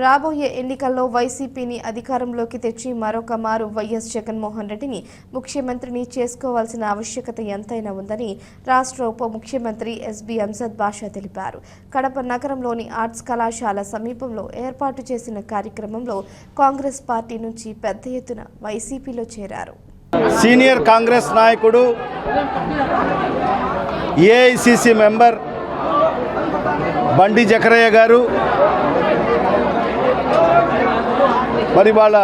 రాబోయే ఎన్నికల్లో వైసీపీని అధికారంలోకి తెచ్చి మరొక మారు వైఎస్ జగన్మోహన్ రెడ్డిని ముఖ్యమంత్రిని చేసుకోవాల్సిన ఆవశ్యకత ఎంతైనా ఉందని రాష్ట్ర ఉప ముఖ్యమంత్రి ఎస్బీ అంజద్ బాషా తెలిపారు. కడప నగరంలోని ఆర్ట్స్ కళాశాల సమీపంలో ఏర్పాటు చేసిన కార్యక్రమంలో కాంగ్రెస్ పార్టీ నుంచి పెద్ద ఎత్తున వైసీపీలో చేరారు. సీనియర్ కాంగ్రెస్ నాయకుడు ఏఐసిసి మెంబర్ బండి జకరయ్య గారు మరి వాళ్ళ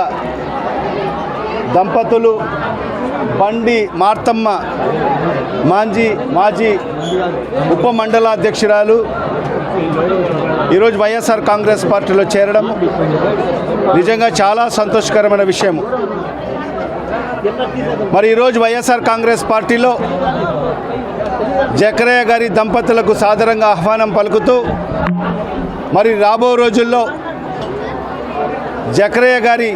దంపతులు బండి మార్తమ్మ మాజీ ఉప మండలాధ్యక్షురాలు ఈరోజు వైఎస్ఆర్ కాంగ్రెస్ పార్టీలో చేరడం నిజంగా చాలా సంతోషకరమైన విషయం. మరి ఈరోజు వైఎస్ఆర్ కాంగ్రెస్ పార్టీలో జకరయ్య గారి దంపతులకు సాదరంగా ఆహ్వానం పలుకుతూ మరి రాబో రోజుల్లో జకరయ్య గారి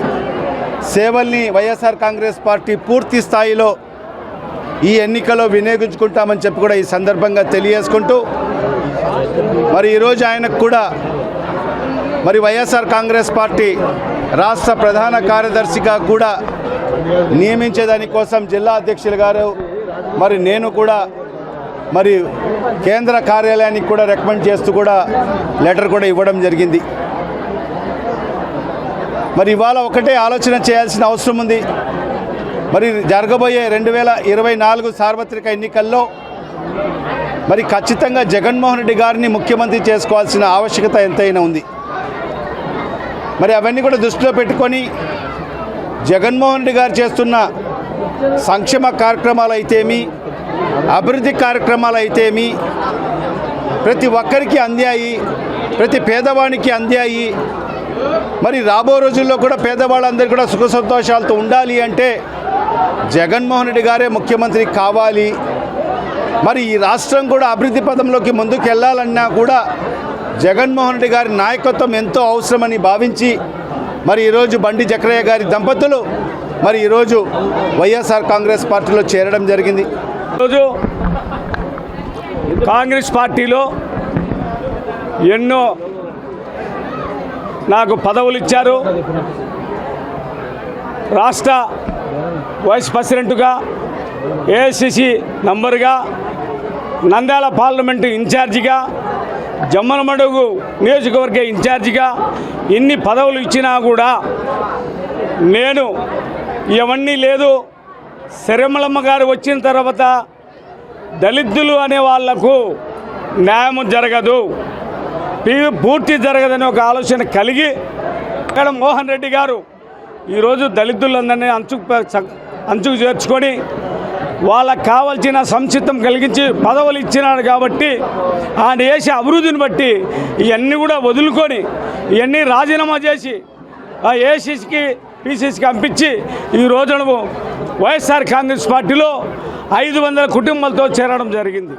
సేవల్ని వైఎస్ఆర్ కాంగ్రెస్ పార్టీ పూర్తి స్థాయిలో ఈ ఎన్నికలో వినియోగించుకుంటామని చెప్పి కూడా ఈ సందర్భంగా తెలియజేసుకుంటూ మరి ఈరోజు ఆయనకు కూడా మరి వైఎస్ఆర్ కాంగ్రెస్ పార్టీ రాష్ట్ర ప్రధాన కార్యదర్శిగా కూడా నియమించేదానికోసం జిల్లా అధ్యక్షులు గారు మరి నేను కూడా మరి కేంద్ర కార్యాలయానికి కూడా రికమెండ్ చేస్తూ కూడా లెటర్ కూడా ఇవ్వడం జరిగింది. మరి ఇవాళ ఒకటే ఆలోచన చేయాల్సిన అవసరం ఉంది. మరి జరగబోయే 2024 సార్వత్రిక ఎన్నికల్లో మరి ఖచ్చితంగా జగన్మోహన్ రెడ్డి గారిని ముఖ్యమంత్రి చేసుకోవాల్సిన ఆవశ్యకత ఎంతైనా ఉంది. మరి అవన్నీ కూడా దృష్టిలో పెట్టుకొని జగన్మోహన్ రెడ్డి గారు చేస్తున్న సంక్షేమ కార్యక్రమాలు అయితేమి, అభివృద్ధి కార్యక్రమాలు అయితేమి ప్రతి ఒక్కరికి అందాయి, ప్రతి పేదవానికి అందాయి. మరి రాబో రోజుల్లో కూడా పేదవాళ్ళందరూ కూడా సుఖ సంతోషాలతో ఉండాలి అంటే జగన్మోహన్ రెడ్డి గారే ముఖ్యమంత్రి కావాలి. మరి ఈ రాష్ట్రం కూడా అభివృద్ధి పదంలోకి ముందుకు వెళ్ళాలన్నా కూడా జగన్మోహన్ రెడ్డి గారి నాయకత్వం ఎంతో అవసరమని భావించి మరి ఈరోజు బండి జకరయ్య గారి దంపతులు మరి ఈరోజు వైఎస్ఆర్ కాంగ్రెస్ పార్టీలో చేరడం జరిగింది. ఈరోజు కాంగ్రెస్ పార్టీలో ఎన్నో నాకు పదవులు ఇచ్చారు. రాష్ట్ర వైస్ ప్రెసిడెంట్గా, ఏఐసిసి నంబర్గా, నంద్యాల పార్లమెంటు ఇన్ఛార్జిగా, జమ్మలమడుగు నియోజకవర్గ ఇన్ఛార్జిగా ఇన్ని పదవులు ఇచ్చినా కూడా నేను ఇవన్నీ లేదు. శరమలమ్మ గారు వచ్చిన తర్వాత దళితులు అనే వాళ్లకు న్యాయం జరగదు, పూర్తి జరగదని ఒక ఆలోచన కలిగి ఇక్కడ మోహన్ రెడ్డి గారు ఈరోజు దళితులందరినీ అంచుకు చేర్చుకొని వాళ్ళకు కావాల్సిన సంక్షిప్తం కలిగించి పదవులు ఇచ్చినాడు. కాబట్టి ఆయన చేసే అభివృద్ధిని బట్టి ఇవన్నీ కూడా వదులుకొని ఇవన్నీ రాజీనామా చేసి ఆ ఏసీసీకి పీసీసీకి పంపించి ఈ రోజున వైఎస్ఆర్ కాంగ్రెస్ పార్టీలో 500 కుటుంబాలతో చేరడం జరిగింది.